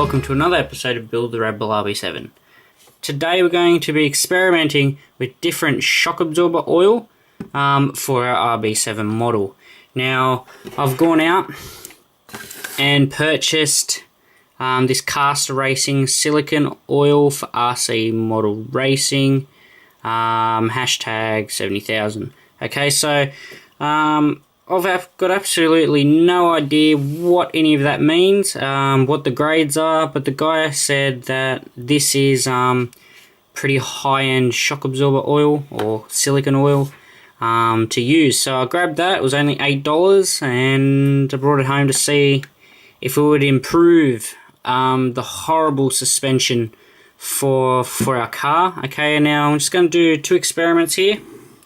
welcome to another episode of Build the RedBull RB7. Today we're going to be experimenting with different shock absorber oil for our RB7 model. Now I've gone out and purchased this Caster Racing silicon oil for RC model racing, hashtag 70,000. Okay, so I've got absolutely no idea what any of that means, what the grades are, but the guy said that this is pretty high-end shock absorber oil or silicon oil to use. So I grabbed that. It was only $8 and I brought it home to see if it would improve the horrible suspension for our car. Okay, now I'm just going to do two experiments here.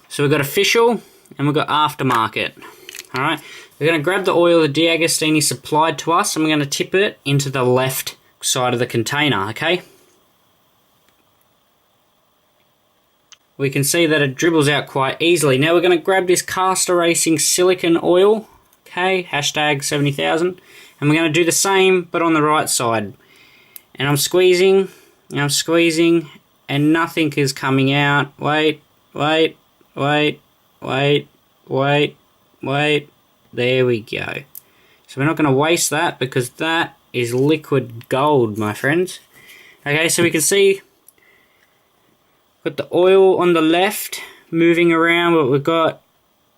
So we've got official and we've got aftermarket. Alright, we're going to grab the oil that D'Agostini supplied to us and we're going to tip it into the left side of the container, okay? We can see that it dribbles out quite easily. Now we're going to grab this Caster Racing silicon oil, okay, hashtag 70,000, and we're going to do the same but on the right side. And I'm squeezing, and nothing is coming out. Wait. There we go. So we're not going to waste that because that is liquid gold, my friends. Okay, so we can see got the oil on the left moving around, but we've got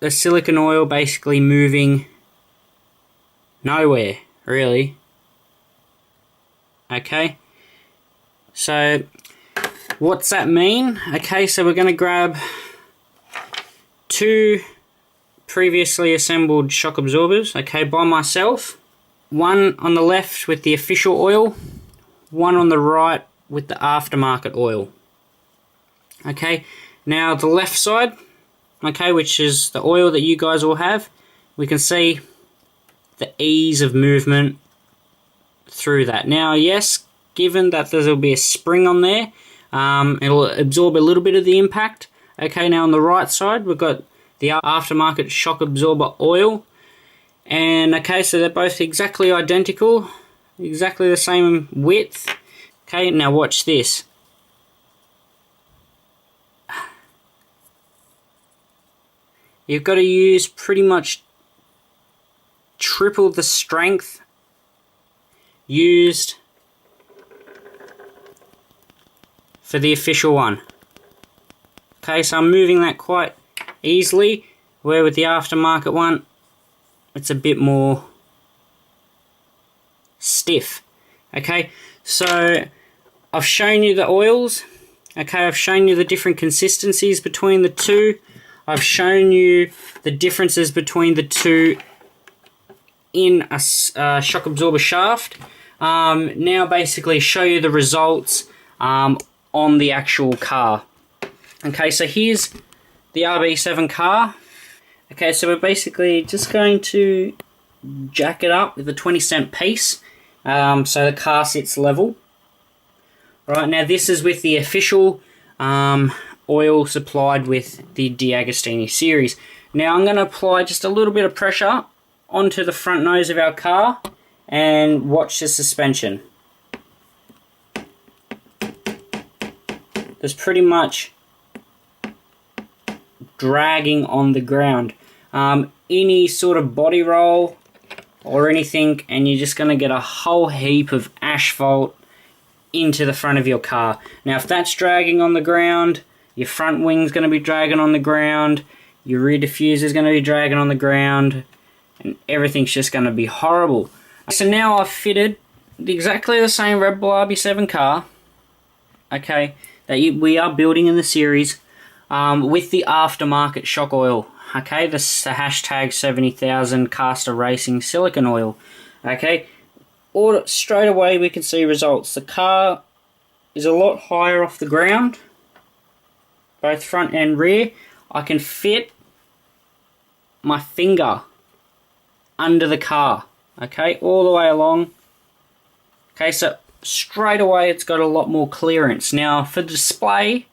the silicon oil basically moving nowhere, really. Okay, so what's that mean? Okay, so we're going to grab two previously assembled shock absorbers, okay, by myself. One on the left with the official oil, one on the right with the aftermarket oil. Okay, now the left side, okay, which is the oil that you guys will have, we can see the ease of movement through that. Now, yes, given that there will be a spring on there, it'll absorb a little bit of the impact. Okay, now on the right side, we've got the aftermarket shock absorber oil, and okay, so they're both exactly identical, exactly the same width. Okay, now watch this. You've got to use pretty much triple the strength used for the official one. Okay, so I'm moving that quite easily, where with the aftermarket one it's a bit more stiff. Okay, so I've shown you the oils. Okay, I've shown you the different consistencies between the two. I've shown you the differences between the two in a shock absorber shaft. Now basically show you the results on the actual car. Okay, so here's the RB7 car. Okay, so we're basically just going to jack it up with a 20-cent piece so the car sits level. Right, now this is with the official oil supplied with the D'Agostini series. Now I'm going to apply just a little bit of pressure onto the front nose of our car and watch the suspension. There's pretty much dragging on the ground. Any sort of body roll or anything and you're just going to get a whole heap of asphalt into the front of your car. Now if that's dragging on the ground, your front wing's going to be dragging on the ground, your rear diffuser's going to be dragging on the ground, and everything's just going to be horrible. So now I've fitted exactly the same RedBull RB7 car, okay, that we are building in the series, with the aftermarket shock oil. Okay, this is the hashtag 70,000 Caster Racing silicon oil. Okay, straight away we can see results. The car is a lot higher off the ground, both front and rear. I can fit my finger under the car, okay, all the way along. Okay, so straight away it's got a lot more clearance. Now for display,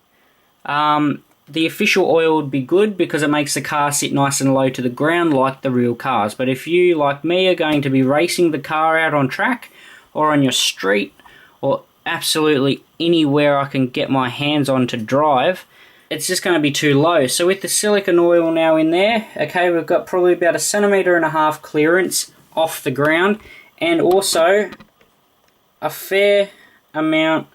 the official oil would be good because it makes the car sit nice and low to the ground like the real cars. But if you, like me, are going to be racing the car out on track or on your street, or absolutely anywhere I can get my hands on to drive, it's just going to be too low. So with the silicone oil now in there, okay, we've got probably about 1.5 centimeters clearance off the ground, and also a fair amount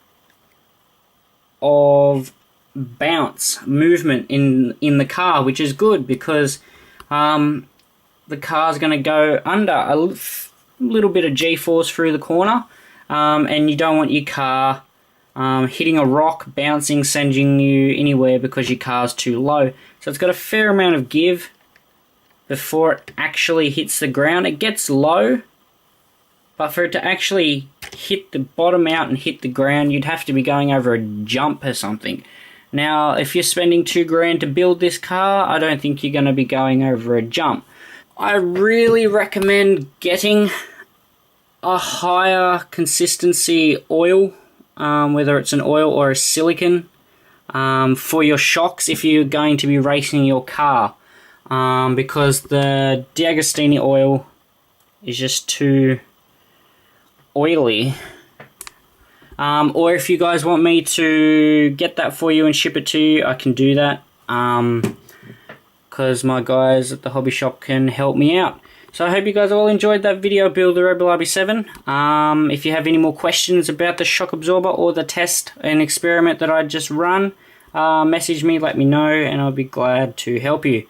of bounce movement in the car, which is good because the car's going to go under a little bit of G-force through the corner, and you don't want your car hitting a rock, bouncing, sending you anywhere because your car's too low. So it's got a fair amount of give before it actually hits the ground. It gets low, but for it to actually hit the bottom out and hit the ground, you'd have to be going over a jump or something. Now, if you're spending $2,000 to build this car, I don't think you're going to be going over a jump. I really recommend getting a higher consistency oil, whether it's an oil or a silicone, for your shocks if you're going to be racing your car, because the D'Agostini oil is just too oily. Or if you guys want me to get that for you and ship it to you, I can do that, because my guys at the hobby shop can help me out. So I hope you guys all enjoyed that video build the RedBull RB7. If you have any more questions about the shock absorber or the test and experiment that I just run, message me, let me know, and I'll be glad to help you.